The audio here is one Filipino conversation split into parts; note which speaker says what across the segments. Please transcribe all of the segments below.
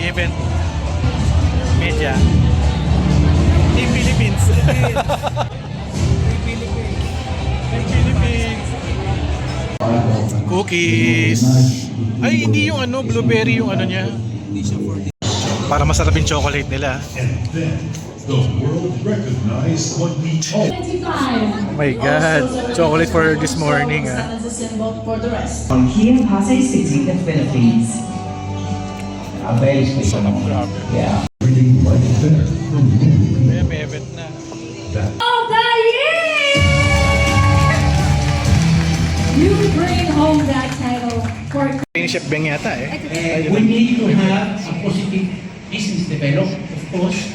Speaker 1: event media. Team Philippines. Team Philippines. Cookies. Ay, hindi yung ano, blueberry yung ano niya. Para masarap yung chocolate nila.
Speaker 2: The world recognized what we all.
Speaker 1: Oh my God. Chocolate for this morning, ah.
Speaker 3: Here in Pasay City, the Philippines. A very special moment.
Speaker 1: Grabe.
Speaker 3: Yeah.
Speaker 2: Reading like that. The movie.
Speaker 1: May event na.
Speaker 2: That
Speaker 4: Of the year! You bring home that title for
Speaker 1: Yung Chef Beng yata eh.
Speaker 5: We need to have a positive business develop, of course,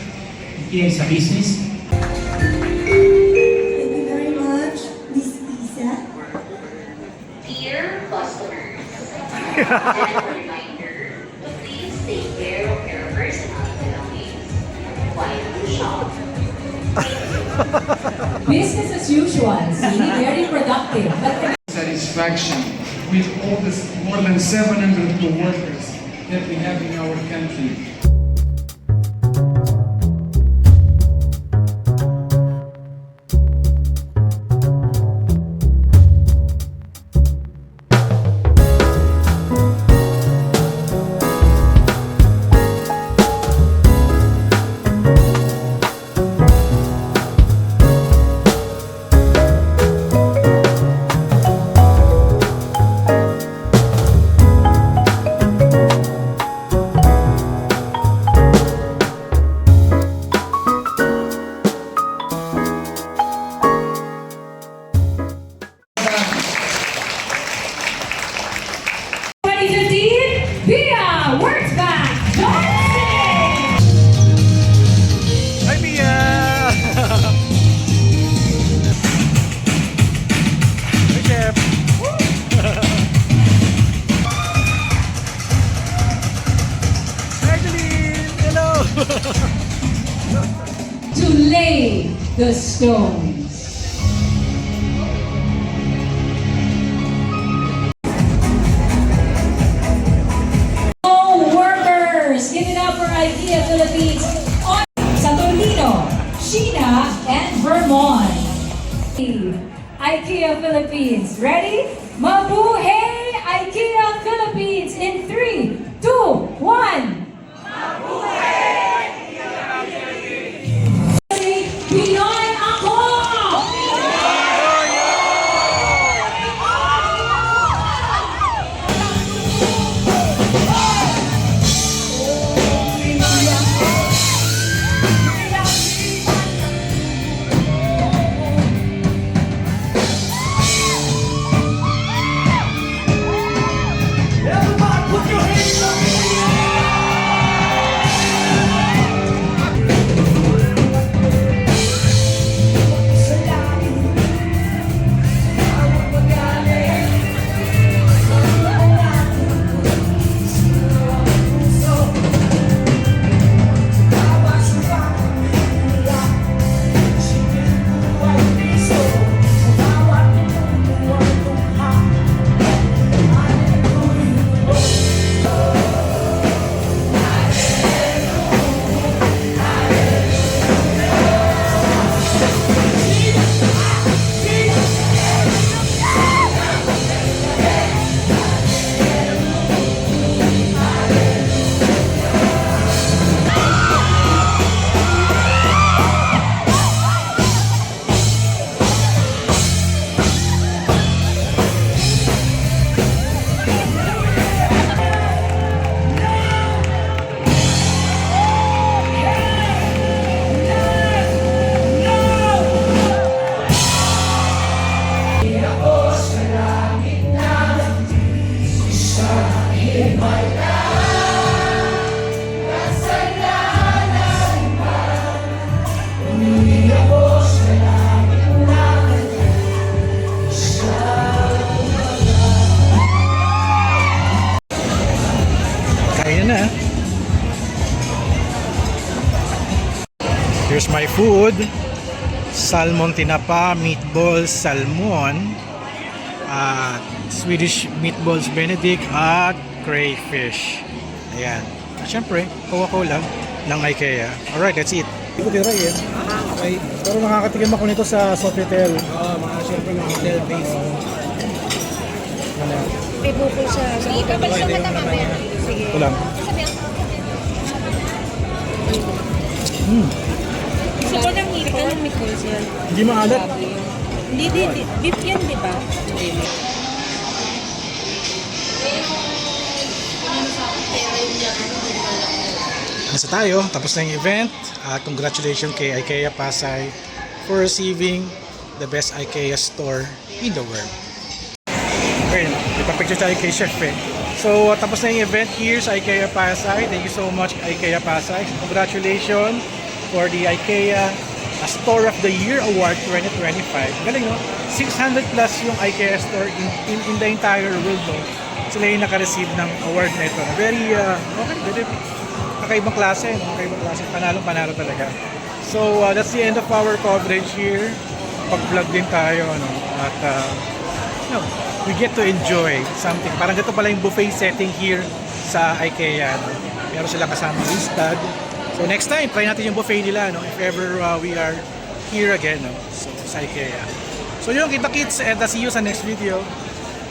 Speaker 5: here sa business.
Speaker 6: Thank you very much, Miss Isa.
Speaker 7: Dear customers, a reminder to please take care of your personal belongings while you shop.
Speaker 4: business as usual. See, very productive. But
Speaker 8: satisfaction with all the more than 700 co-workers that we have in our country.
Speaker 4: Via Works Back, Johnson!
Speaker 1: Hi, Mia! Hi, Chef! Magdalene! Hello!
Speaker 4: To lay the stones. Workers, give it up for IKEA Philippines on Saturnino, Sheena, and Vermont. IKEA Philippines, ready? Mabuhay IKEA Philippines in 3, 2, 1. Pinoy ako!
Speaker 1: Here's my food. Salmon tinapa, meatballs, salmon, Swedish meatballs Benedict at crayfish. Ayan. Siyempre, Coca-Cola ng IKEA. Alright, that's it.
Speaker 9: Hindi ko tira eh. Okay. Pero nakakatikim ako nito sa Sofitel. Oo, mga siyempre ng hotel base.
Speaker 6: May bukol sa ito. Balik sa mata mamaya. Sige.
Speaker 9: Ito lang.
Speaker 6: Gusto ko ng hipon. Anong meatballs yan?
Speaker 9: Hindi maalat.
Speaker 6: Hindi. Beef yan, di ba?
Speaker 1: Nasa tayo, tapos na yung event. Congratulations kay IKEA Pasay for receiving the best IKEA store in the world. Okay, ipapicture tayo kay Chef eh. So, tapos na yung event here sa IKEA Pasay. Thank you so much IKEA Pasay. Congratulations for the IKEA Store of the Year Award 2025. Galing no? 600 plus yung IKEA store in the entire world no? Sila yung naka-receive ng award na ito. Very, very kakaibang klase, no? Kakaibang klase. Panalo talaga. So, that's the end of our coverage here. Pag-vlog din tayo, no? At, we get to enjoy something. Parang dito pala yung buffet setting here sa IKEA, no? Meron silang kasama listad. So, next time, try natin yung buffet nila, no? If ever we are here again, no? So, sa IKEA. So, yun, kita-kits, and see you sa next video.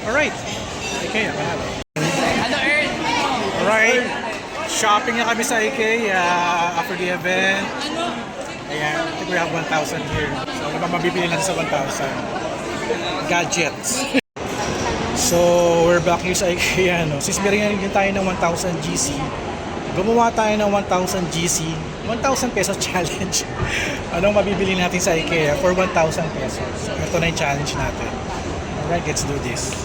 Speaker 1: Alright. IKEA, panalo. Alright. Shopping na kami sa IKEA after the event. Ayan, I think we have 1,000 here. So, ano ba mabibili natin sa 1,000? Gadgets. So, we're back here sa IKEA, no? Since meron din tayo ng 1,000 GC, gumawa tayo ng 1,000 GC, 1,000 pesos challenge. Anong mabibili natin sa IKEA for 1,000 pesos? So, ito na yung challenge natin. Alright, let's do this.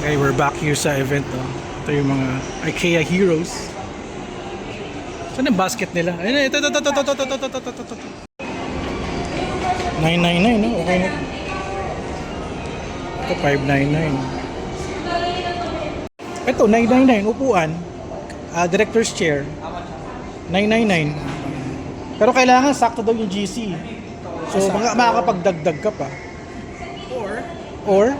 Speaker 1: Okay, we're back here sa event, no? Ito yung mga IKEA heroes. Saan yung basket nila? Ayun, ito. 999, no? Okay na. Ito, 599. Ito, 999, upuan. Director's chair. 999. Pero kailangan sakto daw yung GC. So, makakapagdagdag ka pa. Or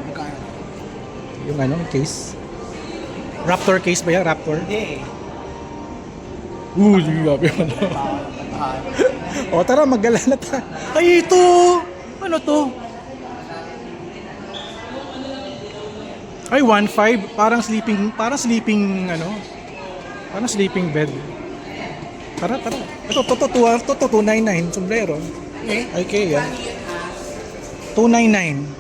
Speaker 1: yung case. Raptor case ba yan? Raptor?
Speaker 5: Hindi.
Speaker 1: Grabe mo na. O, tara, maggala na tayo. Ay, ito! Ano to? Ay, 1.5. Parang sleeping bed. Tara. Ito, 299. Sombrero. IKEA. 299.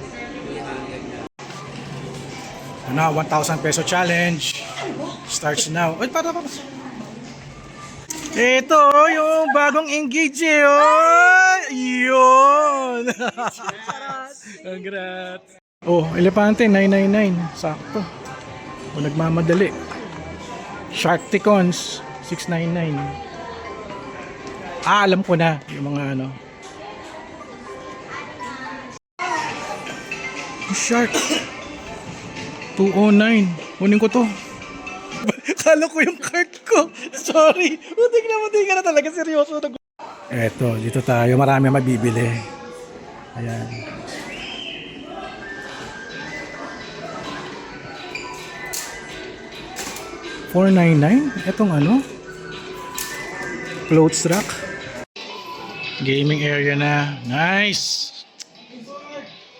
Speaker 1: Ano, 1,000 peso challenge. Starts now. Ay, para. Ito, yung bagong engage eh. Oh, yun. Congrats. Oh, elepante, 999. Sakto. O, nagmamadali. Sharkticons, 699. Alam ko na yung mga Shark. 209. Kunin ko to. Kala ko yung card ko. Sorry. Buti ka na talaga. Seryoso. Eto, dito tayo. Marami mabibili. Ayan. $499. Etong clothes rack. Gaming area na. Nice.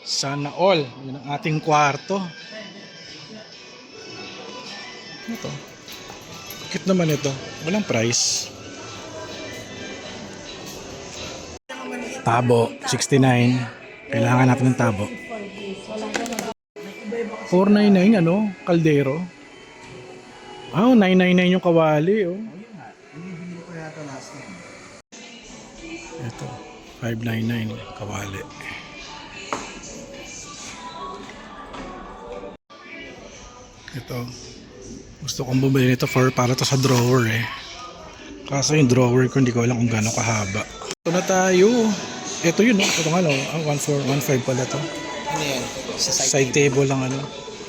Speaker 1: Sana all. Yun ang ating kwarto. Ito. Cute naman ito. Walang price. Tabo, 69. Kailangan natin ng tabo. 499 kaldero. 999 yung kawali, Ito, 599 kawali. Ito. Gusto kong bumili nito para to sa drawer eh. Kaso yung drawer ko hindi ko alam kung gaano kahaba. Ito na tayo. Ito yun Ito nga 1.4, 1.5 pala to.
Speaker 5: Ano yan? Sa
Speaker 1: Side table lang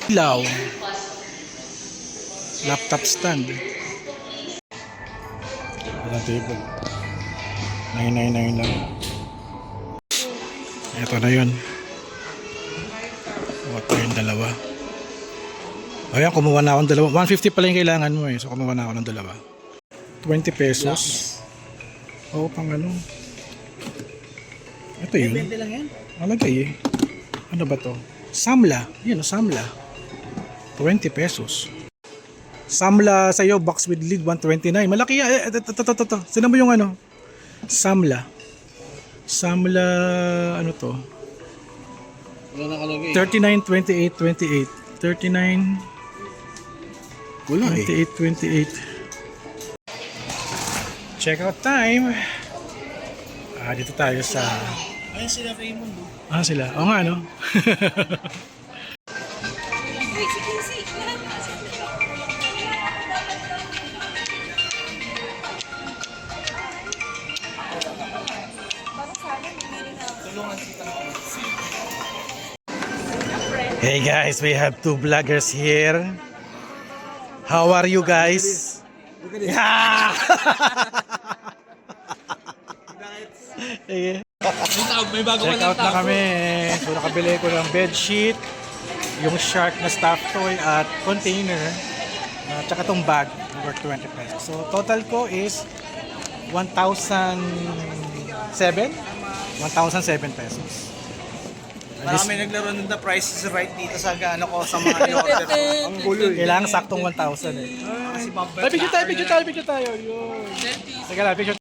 Speaker 1: Ilaw. Laptop stand. Walang table. 999 lang. Ito na yun. Ito yung dalawa. Ayan, kumuha na akong dalawa. 150 pala yung kailangan mo eh. So, kumuha na ako ng dalawa. 20 pesos. Oo, pang ano. Ito yun.
Speaker 9: 20 lang yan?
Speaker 1: Malagay eh. Ano ba to? Samla. Yan, Samla. 20 pesos. Samla sa'yo, box with lid, 129. Malaki yan. Ito. Sino mo yung ano? Samla. Samla, ano to?
Speaker 9: Wala nakalagay.
Speaker 1: 39, 28, 28. 39...
Speaker 9: Wala
Speaker 1: 28. Check out time. Dito tayo sa...
Speaker 9: Ayun sila Raymond.
Speaker 1: sila. Oo nga, no? Hey guys, we have two vloggers here. How are you guys? Yeah! Sige. Check out na kami. So nakabili ko ng bedsheet, yung shark na stuffed toy at container, tsaka tong bag worth 20 pesos. So total ko is 1,007 pesos.
Speaker 9: Marami naglaro ng The Price is Right dito sa ano ko sa mga order ko. Ang gulo eh.
Speaker 1: Kailangan saktong 1,000 eh.
Speaker 9: Kasi
Speaker 1: Ay, picture tayo. Yun. Teka lang, picture.